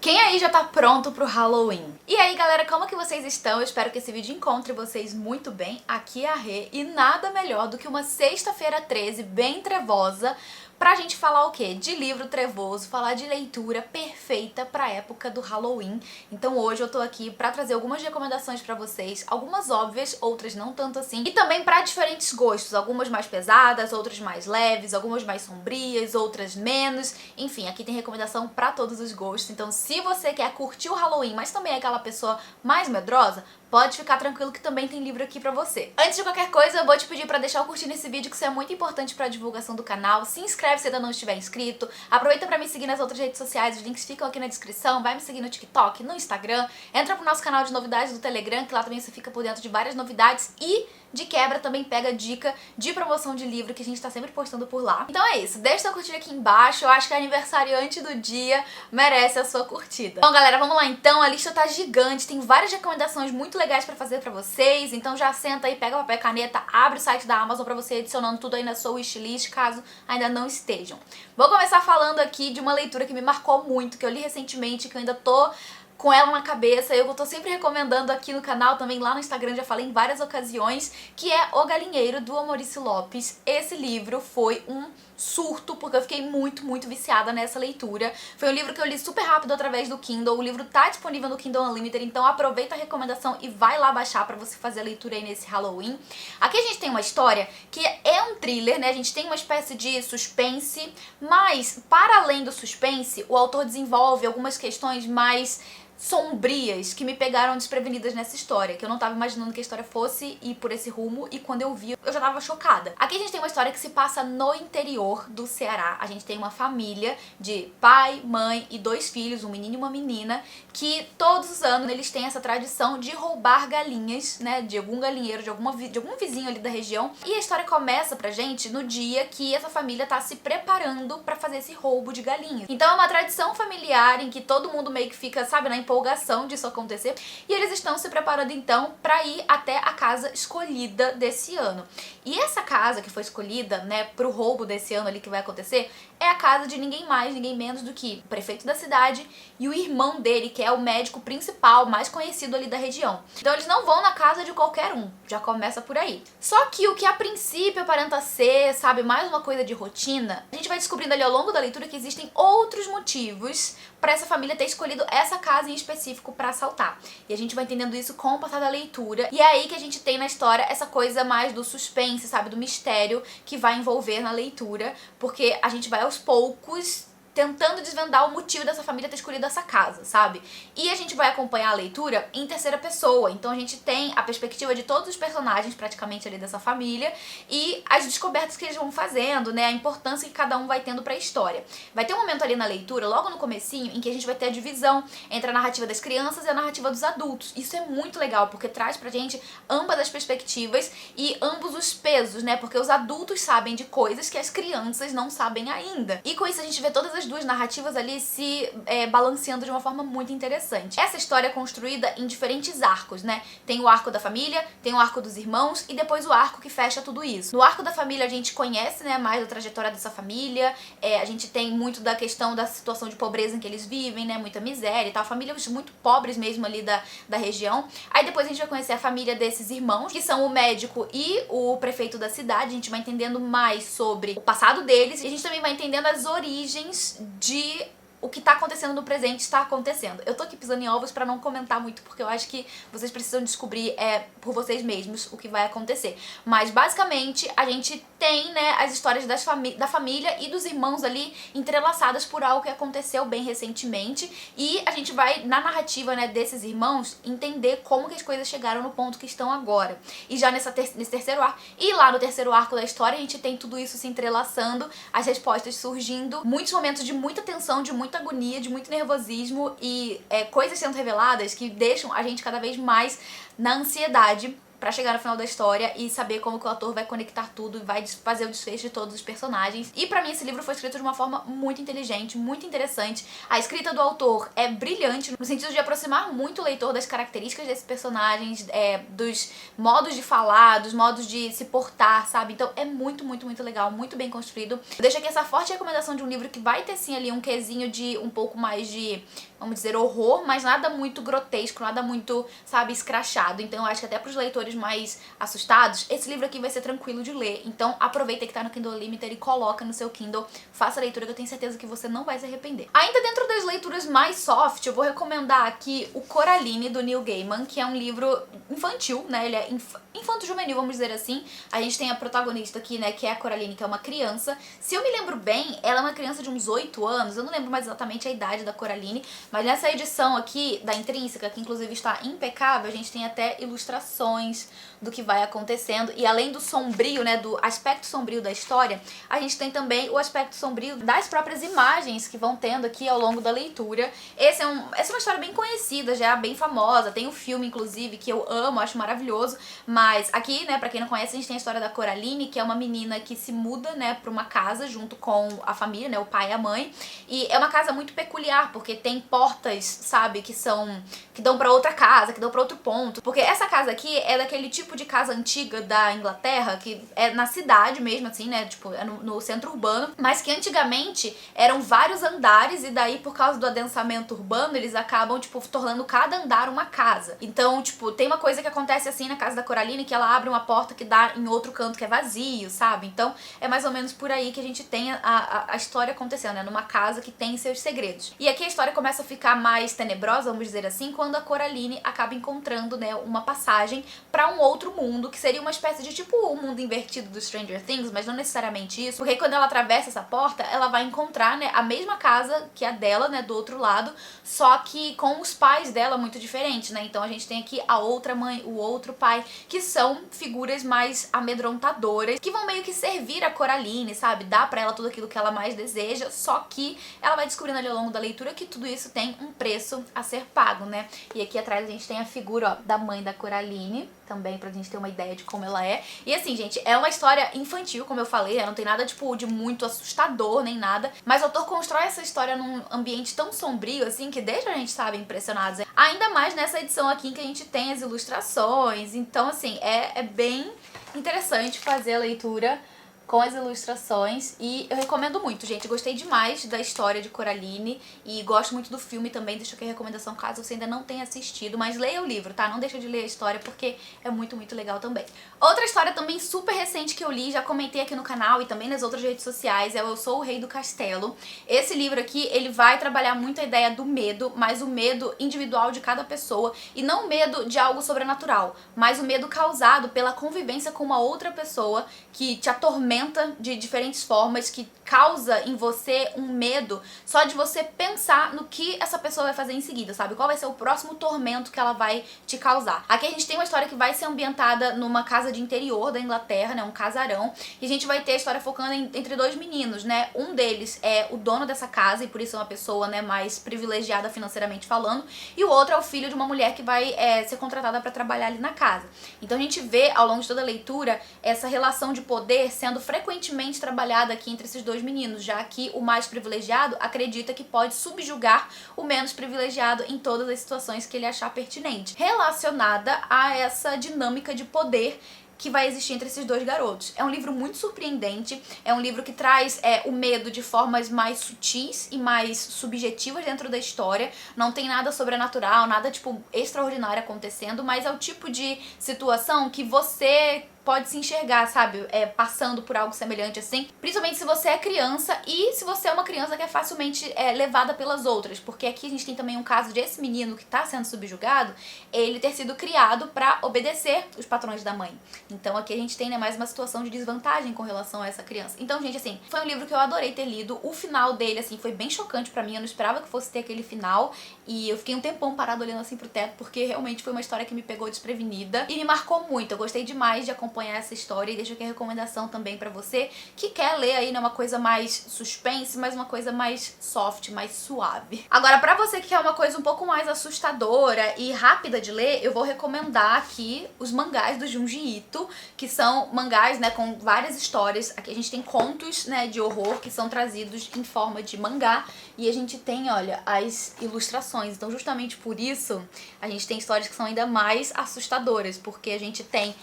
Quem aí já tá pronto pro Halloween? E aí galera, como que vocês estão? Eu espero que esse vídeo encontre vocês muito bem. Aqui é a Rê e nada melhor do que uma sexta-feira 13 bem trevosa pra gente falar o quê? De livro trevoso, falar de leitura perfeita pra época do Halloween. Então hoje eu tô aqui pra trazer algumas recomendações pra vocês, algumas óbvias, outras não tanto assim, e também pra diferentes gostos, algumas mais pesadas, outras mais leves, algumas mais sombrias, outras menos. Enfim, aqui tem recomendação pra todos os gostos. Então se você quer curtir o Halloween, mas também é aquela pessoa mais medrosa, pode ficar tranquilo que também tem livro aqui pra você. Antes de qualquer coisa, eu vou te pedir pra deixar o curtir nesse vídeo, que isso é muito importante pra divulgação do canal. Se inscreve se ainda não estiver inscrito. Aproveita pra me seguir nas outras redes sociais, os links ficam aqui na descrição. Vai me seguir no TikTok, no Instagram. Entra pro nosso canal de novidades do Telegram, que lá também você fica por dentro de várias novidades. E, de quebra, também pega dica de promoção de livro, que a gente tá sempre postando por lá. Então é isso, deixa seu curtir aqui embaixo. Eu acho que a aniversariante do dia merece a sua curtida. Bom, galera, vamos lá então. A lista tá gigante, tem várias recomendações muito legais pra fazer pra vocês. Então já senta aí, pega papel e caneta, abre o site da Amazon pra você ir adicionando tudo aí na sua wishlist, caso ainda não estejam. Vou começar falando aqui de uma leitura que me marcou muito, que eu li recentemente, que eu ainda tô com ela na cabeça, eu tô sempre recomendando aqui no canal, também lá no Instagram, já falei em várias ocasiões, que é O Galinheiro, do Amorício Lopes. Esse livro foi um surto, porque eu fiquei muito viciada nessa leitura. Foi um livro que eu li super rápido através do Kindle, o livro tá disponível no Kindle Unlimited, então aproveita a recomendação e vai lá baixar pra você fazer a leitura aí nesse Halloween. Aqui a gente tem uma história que é um thriller, né, a gente tem uma espécie de suspense, mas para além do suspense, o autor desenvolve algumas questões mais sombrias que me pegaram desprevenidas nessa história, que eu não tava imaginando que a história fosse ir por esse rumo, e quando eu vi, eu já tava chocada. Aqui a gente tem uma história que se passa no interior do Ceará. A gente tem uma família de pai, mãe e 2 filhos, um menino e uma menina, que todos os anos eles têm essa tradição de roubar galinhas, né, de algum galinheiro, de algum vizinho ali da região. E a história começa pra gente no dia que essa família tá se preparando pra fazer esse roubo de galinhas. Então é uma tradição familiar em que todo mundo meio que fica, sabe, na empolgação disso acontecer, e eles estão se preparando então para ir até a casa escolhida desse ano. E essa casa que foi escolhida, né, pro roubo desse ano ali que vai acontecer, é a casa de ninguém mais, ninguém menos do que o prefeito da cidade e o irmão dele, que é o médico principal, mais conhecido ali da região. Então eles não vão na casa de qualquer um, já começa por aí. Só que o que a princípio aparenta ser, sabe, mais uma coisa de rotina, a gente vai descobrindo ali ao longo da leitura que existem outros motivos para essa família ter escolhido essa casa em específico para assaltar. E a gente vai entendendo isso com o passar da leitura, e é aí que a gente tem na história essa coisa mais do suspense, sabe, do mistério que vai envolver na leitura, porque a gente vai aos poucos tentando desvendar o motivo dessa família ter escolhido essa casa, sabe? E a gente vai acompanhar a leitura em terceira pessoa, então a gente tem a perspectiva de todos os personagens praticamente ali dessa família e as descobertas que eles vão fazendo, né, a importância que cada um vai tendo pra história. Vai ter um momento ali na leitura, logo no comecinho, em que a gente vai ter a divisão entre a narrativa das crianças e a narrativa dos adultos. Isso é muito legal, porque traz pra gente ambas as perspectivas e ambos os pesos, né, porque os adultos sabem de coisas que as crianças não sabem ainda. E com isso a gente vê todas as duas narrativas ali se balanceando de uma forma muito interessante. Essa história é construída em diferentes arcos, né? Tem o arco da família, tem o arco dos irmãos e depois o arco que fecha tudo isso. No arco da família a gente conhece, né, mais a trajetória dessa família, a gente tem muito da questão da situação de pobreza em que eles vivem, né, muita miséria e tal, famílias muito pobres mesmo ali da região. Aí depois a gente vai conhecer a família desses irmãos, que são o médico e o prefeito da cidade. A gente vai entendendo mais sobre o passado deles e a gente também vai entendendo as origens de o que tá acontecendo no presente está acontecendo. Eu tô aqui pisando em ovos pra não comentar muito, porque eu acho que vocês precisam descobrir por vocês mesmos o que vai acontecer. Mas basicamente a gente tem, né, as histórias da família e dos irmãos ali entrelaçadas por algo que aconteceu bem recentemente, e a gente vai, na narrativa, né, desses irmãos, entender como que as coisas chegaram no ponto que estão agora. E já nesse terceiro arco, e lá no terceiro arco da história, a gente tem tudo isso se entrelaçando, as respostas surgindo, muitos momentos de muita tensão, de muita agonia, de muito nervosismo e coisas sendo reveladas que deixam a gente cada vez mais na ansiedade pra chegar no final da história e saber como que o autor vai conectar tudo e vai fazer o desfecho de todos os personagens. E pra mim esse livro foi escrito de uma forma muito inteligente, muito interessante. A escrita do autor é brilhante no sentido de aproximar muito o leitor das características desses personagens, dos modos de falar, dos modos de se portar, sabe? Então é muito legal, muito bem construído. Eu deixo aqui essa forte recomendação de um livro que vai ter sim ali um quesinho de um pouco mais de vamos dizer, horror, mas nada muito grotesco, nada muito, sabe, escrachado. Então eu acho que até pros leitores mais assustados, esse livro aqui vai ser tranquilo de ler. Então aproveita que tá no Kindle Unlimited e coloca no seu Kindle, faça a leitura que eu tenho certeza que você não vai se arrepender. Ainda dentro das leituras mais soft, eu vou recomendar aqui o Coraline, do Neil Gaiman, que é um livro infantil, né, ele é infanto-juvenil, vamos dizer assim. A gente tem a protagonista aqui, né, que é a Coraline, que é uma criança. Se eu me lembro bem, ela é uma criança de uns 8 anos, eu não lembro mais exatamente a idade da Coraline, mas nessa edição aqui da Intrínseca, que inclusive está impecável, a gente tem até ilustrações do que vai acontecendo, e além do sombrio, né, do aspecto sombrio da história, a gente tem também o aspecto sombrio das próprias imagens que vão tendo aqui ao longo da leitura. Essa é uma história bem conhecida, já bem famosa, tem um filme, inclusive, que eu amo, acho maravilhoso, mas aqui, né, pra quem não conhece, a gente tem a história da Coraline, que é uma menina que se muda, né, pra uma casa junto com a família, né, o pai e a mãe, e é uma casa muito peculiar, porque tem portas, sabe, que dão pra outra casa, que dão pra outro ponto, porque essa casa aqui é daquele tipo de casa antiga da Inglaterra, que é na cidade mesmo, assim, né, tipo, é no centro urbano, mas que antigamente eram vários andares, e daí, por causa do adensamento urbano, eles acabam, tipo, tornando cada andar uma casa. Então, tipo, tem uma coisa que acontece assim na casa da Coraline, que ela abre uma porta que dá em outro canto que é vazio, sabe? Então, é mais ou menos por aí que a gente tem a história acontecendo, né, numa casa que tem seus segredos. E aqui a história começa a ficar mais tenebrosa, vamos dizer assim, quando a Coraline acaba encontrando, né, uma passagem pra um outro mundo, que seria uma espécie de tipo o mundo invertido do Stranger Things, mas não necessariamente isso, porque quando ela atravessa essa porta, ela vai encontrar, né, a mesma casa que a dela, né, do outro lado, só que com os pais dela muito diferentes, né? Então a gente tem aqui a outra mãe, o outro pai, que são figuras mais amedrontadoras, que vão meio que servir a Coraline, sabe? Dá pra ela tudo aquilo que ela mais deseja, só que ela vai descobrindo ali ao longo da leitura que tudo isso tem um preço a ser pago, né? E aqui atrás a gente tem a figura, ó, da mãe da Coraline, também pra gente ter uma ideia de como ela é. E assim, gente, é uma história infantil, como eu falei, né? Não tem nada, tipo, de muito assustador, nem nada, mas o autor constrói essa história num ambiente tão sombrio, assim, que deixa a gente, sabe, impressionados. Ainda mais nessa edição aqui em que a gente tem as ilustrações, então, assim, é bem interessante fazer a leitura com as ilustrações, e eu recomendo muito, gente. Gostei demais da história de Coraline e gosto muito do filme também. Deixa aqui a recomendação caso você ainda não tenha assistido, mas leia o livro, tá? Não deixa de ler a história porque é muito, muito legal também. Outra história também super recente que eu li, já comentei aqui no canal e também nas outras redes sociais, é o Eu Sou o Rei do Castelo. Esse livro aqui, ele vai trabalhar muito a ideia do medo, mas o medo individual de cada pessoa, e não o medo de algo sobrenatural, mas o medo causado pela convivência com uma outra pessoa que te atormenta de diferentes formas, que causa em você um medo só de você pensar no que essa pessoa vai fazer em seguida, sabe? Qual vai ser o próximo tormento que ela vai te causar. Aqui a gente tem uma história que vai ser ambientada numa casa de interior da Inglaterra, né? Um casarão. E a gente vai ter a história focando entre dois meninos, né? Um deles é o dono dessa casa e por isso é uma pessoa, né, mais privilegiada financeiramente falando. E o outro é o filho de uma mulher que vai ser contratada para trabalhar ali na casa. Então a gente vê ao longo de toda a leitura essa relação de poder sendo frequentemente trabalhada aqui entre esses dois meninos, já que o mais privilegiado acredita que pode subjugar o menos privilegiado em todas as situações que ele achar pertinente, relacionada a essa dinâmica de poder que vai existir entre esses dois garotos. É um livro muito surpreendente, é um livro que traz o medo de formas mais sutis e mais subjetivas dentro da história. Não tem nada sobrenatural, nada tipo extraordinário acontecendo, mas é o tipo de situação que você pode se enxergar, sabe, passando por algo semelhante assim, principalmente se você é criança e se você é uma criança que é facilmente levada pelas outras, porque aqui a gente tem também um caso desse menino que tá sendo subjugado, ele ter sido criado pra obedecer os patrões da mãe. Então aqui a gente tem, né, mais uma situação de desvantagem com relação a essa criança. Então, gente, assim, foi um livro que eu adorei ter lido. O final dele, assim, foi bem chocante pra mim, eu não esperava que fosse ter aquele final, e eu fiquei um tempão parado olhando assim pro teto, porque realmente foi uma história que me pegou desprevenida e me marcou muito. Eu gostei demais de acompanhar essa história, e deixo aqui a recomendação também pra você que quer ler aí, né, uma coisa mais suspense, mas uma coisa mais soft, mais suave. Agora, pra você que quer uma coisa um pouco mais assustadora e rápida de ler, eu vou recomendar aqui os mangás do Junji Ito, que são mangás, né, com várias histórias. Aqui a gente tem contos, né, de horror que são trazidos em forma de mangá, e a gente tem, olha, as ilustrações. Então, justamente por isso, a gente tem histórias que são ainda mais assustadoras, porque a gente tem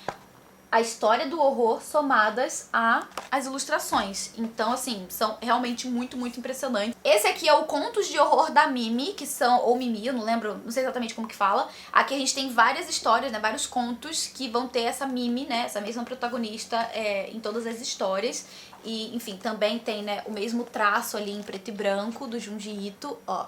a história do horror somadas às ilustrações. Então, assim, são realmente muito, muito impressionantes. Esse aqui é o Contos de Horror da Mimi, que são, ou Mimi, eu não lembro, não sei exatamente como que fala. Aqui a gente tem várias histórias, né, vários contos que vão ter essa Mimi, né, essa mesma protagonista em todas as histórias. E, enfim, também tem, né, o mesmo traço ali em preto e branco do Junji Ito, ó.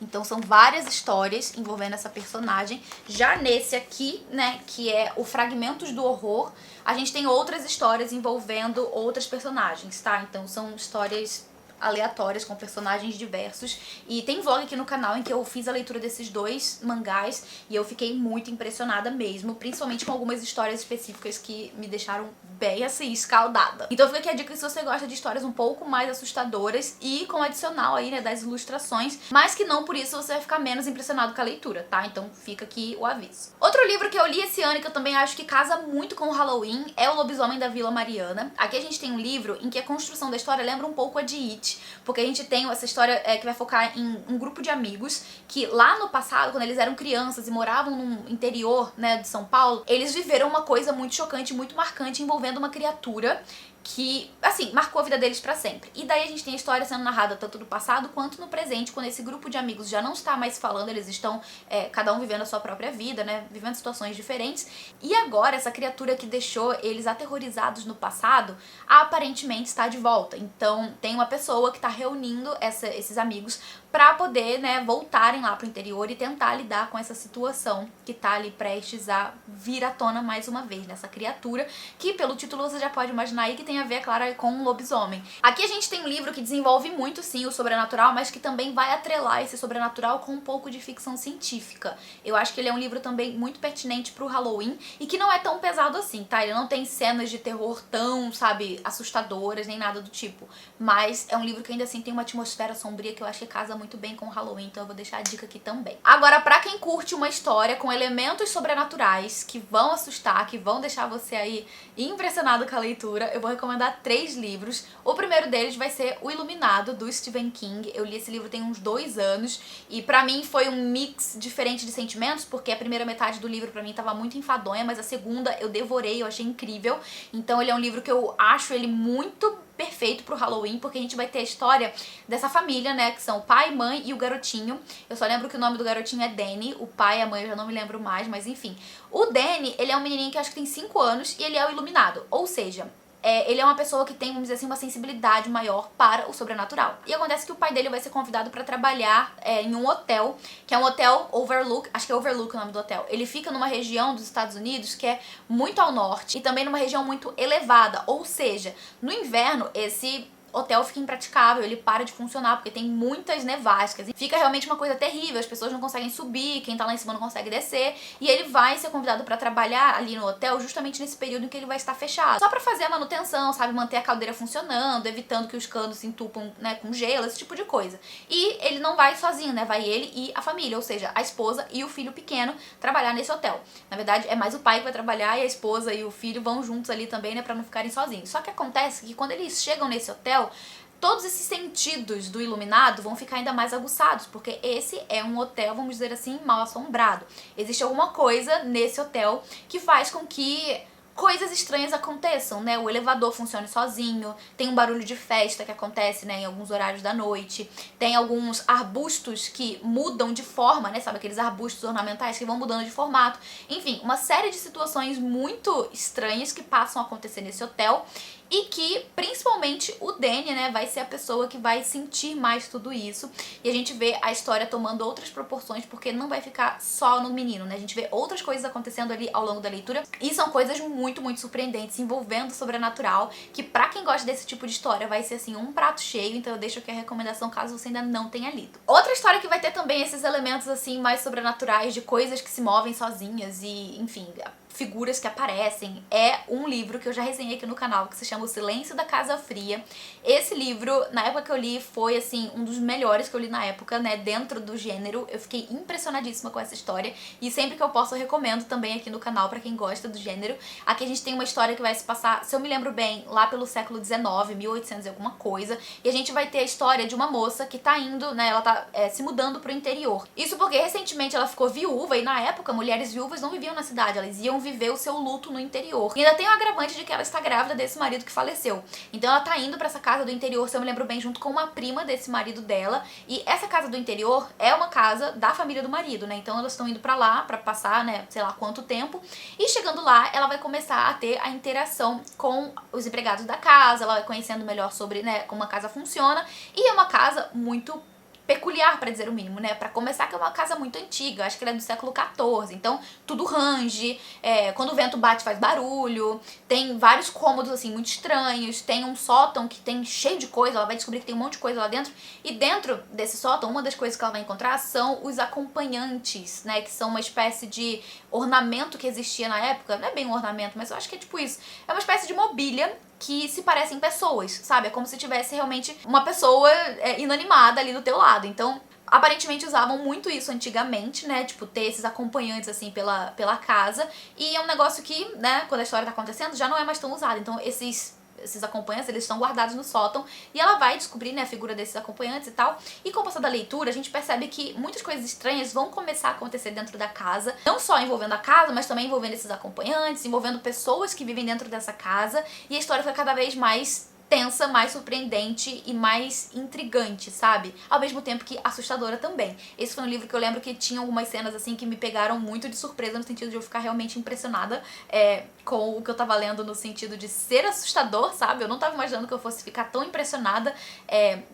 Então são várias histórias envolvendo essa personagem. Já nesse aqui, né, que é o Fragmentos do Horror, a gente tem outras histórias envolvendo outras personagens, tá? Então são histórias aleatórias com personagens diversos. E tem vlog aqui no canal em que eu fiz a leitura desses dois mangás e eu fiquei muito impressionada mesmo, principalmente com algumas histórias específicas que me deixaram bem assim, escaldada. Então fica aqui a dica se você gosta de histórias um pouco mais assustadoras e com adicional aí, né, das ilustrações, mas que não por isso você vai ficar menos impressionado com a leitura, tá? Então fica aqui o aviso. Outro livro que eu li esse ano e que eu também acho que casa muito com o Halloween é O Lobisomem da Vila Mariana. Aqui a gente tem um livro em que a construção da história lembra um pouco a de It, porque a gente tem essa história que vai focar em um grupo de amigos que lá no passado, quando eles eram crianças e moravam no interior, né, de São Paulo, eles viveram uma coisa muito chocante, muito marcante envolvendo uma criatura que, assim, marcou a vida deles pra sempre. E daí a gente tem a história sendo narrada tanto no passado quanto no presente, quando esse grupo de amigos já não está mais falando, eles estão cada um vivendo a sua própria vida, né, vivendo situações diferentes. E agora essa criatura que deixou eles aterrorizados no passado, aparentemente está de volta. Então tem uma pessoa que tá reunindo esses amigos pra poder, né, voltarem lá pro interior e tentar lidar com essa situação que tá ali prestes a vir à tona mais uma vez, nessa criatura que pelo título você já pode imaginar aí que tem a ver, claro, com um lobisomem. Aqui a gente tem um livro que desenvolve muito, sim, o sobrenatural, mas que também vai atrelar esse sobrenatural com um pouco de ficção científica. Eu acho que ele é um livro também muito pertinente pro Halloween e que não é tão pesado assim, tá? Ele não tem cenas de terror tão, sabe, assustadoras, nem nada do tipo. Mas é um livro que ainda assim tem uma atmosfera sombria que eu acho que casa muito bem com o Halloween, então eu vou deixar a dica aqui também. Agora, pra quem curte uma história com elementos sobrenaturais que vão assustar, que vão deixar você aí impressionado com a leitura, eu vou recomendar 3 livros. O primeiro deles vai ser O Iluminado, do Stephen King. Eu li esse livro tem uns 2 anos e pra mim foi um mix diferente de sentimentos, porque a primeira metade do livro pra mim tava muito enfadonha, mas a segunda eu devorei, eu achei incrível. Então ele é um livro que eu acho ele muito perfeito pro Halloween, porque a gente vai ter a história dessa família, né, que são o pai, mãe e o garotinho. Eu só lembro que o nome do garotinho é Danny, o pai e a mãe eu já não me lembro mais, mas enfim. O Danny, ele é um menininho que acho que tem 5 anos e ele é o iluminado, ou seja, ele é uma pessoa que tem, vamos dizer assim, uma sensibilidade maior para o sobrenatural. E acontece que o pai dele vai ser convidado para trabalhar em um hotel, que é um hotel Overlook, acho que é Overlook o nome do hotel. Ele fica numa região dos Estados Unidos que é muito ao norte e também numa região muito elevada, ou seja, no inverno esse hotel fica impraticável, ele para de funcionar porque tem muitas nevascas. Fica realmente uma coisa terrível, as pessoas não conseguem subir, quem tá lá em cima não consegue descer. E ele vai ser convidado pra trabalhar ali no hotel justamente nesse período em que ele vai estar fechado. Só pra fazer a manutenção, sabe, manter a caldeira funcionando, evitando que os canos se entupam, né, com gelo, esse tipo de coisa. E ele não vai sozinho, né, vai ele e a família, ou seja, a esposa e o filho pequeno trabalhar nesse hotel. Na verdade, é mais o pai que vai trabalhar e a esposa e o filho vão juntos ali também, né, pra não ficarem sozinhos. Só que acontece que quando eles chegam nesse hotel, todos esses sentidos do iluminado vão ficar ainda mais aguçados, porque esse é um hotel, vamos dizer assim, mal assombrado. Existe alguma coisa nesse hotel que faz com que coisas estranhas aconteçam, né? O elevador funcione sozinho, tem um barulho de festa que acontece, né, em alguns horários da noite, tem alguns arbustos que mudam de forma, né, sabe, aqueles arbustos ornamentais que vão mudando de formato. Enfim, uma série de situações muito estranhas que passam a acontecer nesse hotel e que, principalmente, o Danny, né, vai ser a pessoa que vai sentir mais tudo isso. E a gente vê a história tomando outras proporções, porque não vai ficar só no menino, né? A gente vê outras coisas acontecendo ali ao longo da leitura. E são coisas muito, muito surpreendentes, envolvendo o sobrenatural, que pra quem gosta desse tipo de história vai ser, assim, um prato cheio. Então eu deixo aqui a recomendação caso você ainda não tenha lido. Outra história que vai ter também esses elementos, assim, mais sobrenaturais, de coisas que se movem sozinhas e, enfim, figuras que aparecem, é um livro que eu já resenhei aqui no canal, que se chama O Silêncio da Casa Fria. Esse livro, na época que eu li, foi, assim, um dos melhores que eu li na época, né, dentro do gênero. Eu fiquei impressionadíssima com essa história e sempre que eu posso eu recomendo também aqui no canal pra quem gosta do gênero. Aqui a gente tem uma história que vai se passar, se eu me lembro bem, lá pelo século XIX, 1800 e alguma coisa, e a gente vai ter a história de uma moça que tá indo, né, ela tá se mudando pro interior. Isso porque recentemente ela ficou viúva e na época mulheres viúvas não viviam na cidade, elas iam viver o seu luto no interior. E ainda tem o agravante de que ela está grávida desse marido que faleceu. Então ela tá indo pra essa casa do interior, se eu me lembro bem, junto com uma prima desse marido dela. E essa casa do interior é uma casa da família do marido, né? Então elas estão indo pra lá pra passar, né, sei lá quanto tempo. E chegando lá, ela vai começar a ter a interação com os empregados da casa, ela vai conhecendo melhor sobre, né, como a casa funciona. E é uma casa muito peculiar, pra dizer o mínimo, né? Pra começar, que é uma casa muito antiga, acho que ela é do século XIV, então tudo range, quando o vento bate faz barulho, tem vários cômodos, assim, muito estranhos, tem um sótão que tem cheio de coisa, ela vai descobrir que tem um monte de coisa lá dentro, e dentro desse sótão, uma das coisas que ela vai encontrar são os acompanhantes, né? Que são uma espécie de ornamento que existia na época, não é bem um ornamento, mas eu acho que é tipo isso, é uma espécie de mobília que se parecem pessoas, sabe? É como se tivesse realmente uma pessoa inanimada ali do teu lado. Então, aparentemente usavam muito isso antigamente, né? Tipo, ter esses acompanhantes, assim, pela casa. E é um negócio que, né, quando a história tá acontecendo, já não é mais tão usado. Então, esses acompanhantes, eles estão guardados no sótão, e ela vai descobrir, né, a figura desses acompanhantes e tal. E com o passar da leitura, a gente percebe que muitas coisas estranhas vão começar a acontecer dentro da casa, não só envolvendo a casa, mas também envolvendo esses acompanhantes, envolvendo pessoas que vivem dentro dessa casa, e a história foi cada vez mais tensa, mais surpreendente e mais intrigante, sabe? Ao mesmo tempo que assustadora também. Esse foi um livro que eu lembro que tinha algumas cenas, assim, que me pegaram muito de surpresa, no sentido de eu ficar realmente impressionada com o que eu tava lendo, no sentido de ser assustador, sabe? Eu não tava imaginando que eu fosse ficar tão impressionada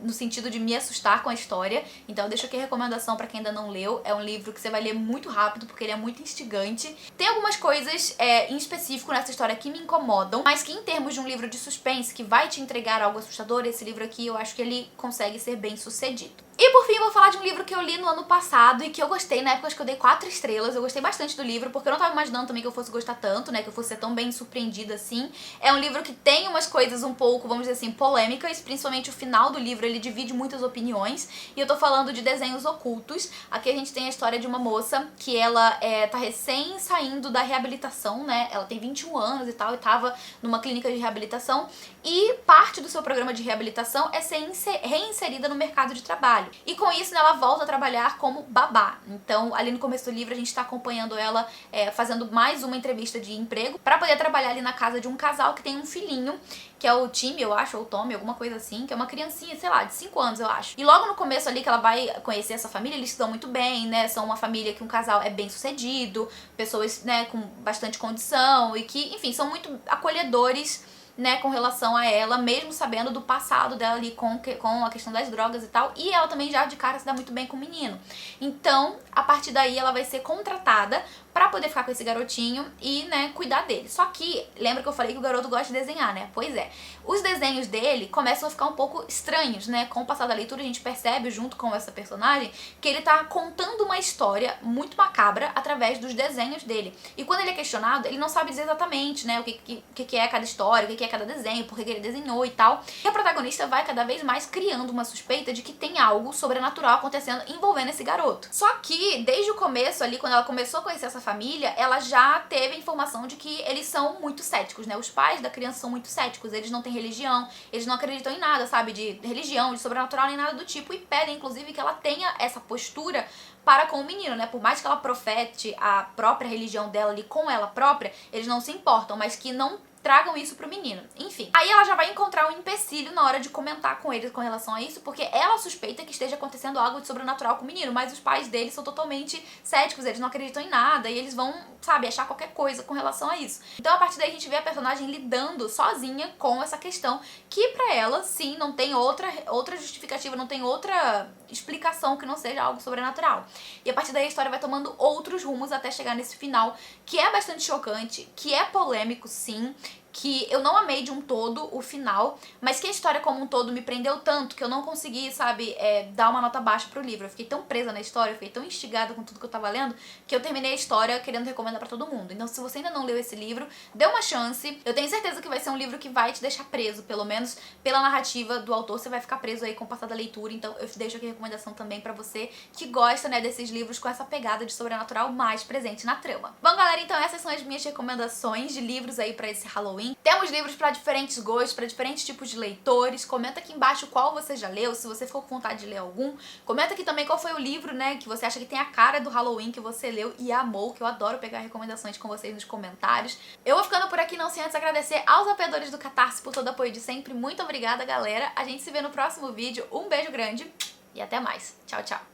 no sentido de me assustar com a história. Então eu deixo aqui a recomendação pra quem ainda não leu. É um livro que você vai ler muito rápido, porque ele é muito instigante. Tem algumas coisas em específico nessa história que me incomodam, mas que em termos de um livro de suspense que vai te entregar algo assustador, esse livro aqui eu acho que ele consegue ser bem sucedido. E por fim eu vou falar de um livro que eu li no ano passado e que eu gostei, na época acho que eu dei 4 estrelas, eu gostei bastante do livro, porque eu não tava imaginando também que eu fosse gostar tanto, né, que eu fosse ser tão bem surpreendida assim. É um livro que tem umas coisas um pouco, vamos dizer assim, polêmicas, principalmente o final do livro, ele divide muitas opiniões, e eu tô falando de Desenhos Ocultos. Aqui a gente tem a história de uma moça que ela tá recém saindo da reabilitação, né, ela tem 21 anos e tal, e tava numa clínica de reabilitação, e parte do seu programa de reabilitação é ser reinserida no mercado de trabalho. E com isso, né, ela volta a trabalhar como babá. Então, ali no começo do livro, a gente tá acompanhando ela fazendo mais uma entrevista de emprego pra poder trabalhar ali na casa de um casal que tem um filhinho, que é o Timmy, eu acho, ou o Tommy, alguma coisa assim, que é uma criancinha, sei lá, de 5 anos, eu acho. E logo no começo ali que ela vai conhecer essa família, eles se dão muito bem, né, são uma família que um casal é bem sucedido, pessoas, né, com bastante condição e que, enfim, são muito acolhedores, né, com relação a ela, mesmo sabendo do passado dela ali com a questão das drogas e tal, e ela também já de cara se dá muito bem com o menino. Então, a partir daí ela vai ser contratada pra poder ficar com esse garotinho e, né, cuidar dele. Só que, lembra que eu falei que o garoto gosta de desenhar, né? Pois é. Os desenhos dele começam a ficar um pouco estranhos, né? Com o passar da leitura a gente percebe, junto com essa personagem, que ele tá contando uma história muito macabra através dos desenhos dele. E quando ele é questionado, ele não sabe dizer exatamente, né, o que é cada história, o que é cada desenho, por que ele desenhou e tal. E a protagonista vai cada vez mais criando uma suspeita de que tem algo sobrenatural acontecendo envolvendo esse garoto. Só que, desde o começo ali, quando ela começou a conhecer essa família, ela já teve a informação de que eles são muito céticos, né? Os pais da criança são muito céticos, eles não têm religião, eles não acreditam em nada, sabe? De religião, de sobrenatural, nem nada do tipo, e pedem, inclusive, que ela tenha essa postura para com o menino, né? Por mais que ela profete a própria religião dela ali com ela própria, eles não se importam, mas que não tragam isso pro menino. Enfim. Aí ela já vai encontrar um empecilho na hora de comentar com eles com relação a isso, porque ela suspeita que esteja acontecendo algo de sobrenatural com o menino, mas os pais dele são totalmente céticos, eles não acreditam em nada, e eles vão, sabe, achar qualquer coisa com relação a isso. Então a partir daí a gente vê a personagem lidando sozinha com essa questão, que pra ela, sim, não tem outra justificativa, não tem outra explicação que não seja algo sobrenatural. E a partir daí a história vai tomando outros rumos até chegar nesse final, que é bastante chocante, que é polêmico, sim, que eu não amei de um todo o final, mas que a história como um todo me prendeu tanto que eu não consegui, sabe, dar uma nota baixa pro livro. Eu fiquei tão presa na história, eu fiquei tão instigada com tudo que eu tava lendo, que eu terminei a história querendo recomendar pra todo mundo. Então, se você ainda não leu esse livro, dê uma chance. Eu tenho certeza que vai ser um livro que vai te deixar preso, pelo menos pela narrativa do autor, você vai ficar preso aí com o passar da leitura. Então, eu deixo aqui a recomendação também pra você que gosta, né, desses livros com essa pegada de sobrenatural mais presente na trama. Bom, galera, então essas são as minhas recomendações de livros aí pra esse Halloween. Halloween. Temos livros para diferentes gostos, para diferentes tipos de leitores. Comenta aqui embaixo qual você já leu, se você ficou com vontade de ler algum. Comenta aqui também qual foi o livro, né, que você acha que tem a cara do Halloween, que você leu e amou, que eu adoro pegar recomendações com vocês nos comentários. Eu vou ficando por aqui, não sem antes agradecer aos apoiadores do Catarse por todo o apoio de sempre. Muito obrigada, galera. A gente se vê no próximo vídeo. Um beijo grande e até mais. Tchau, tchau.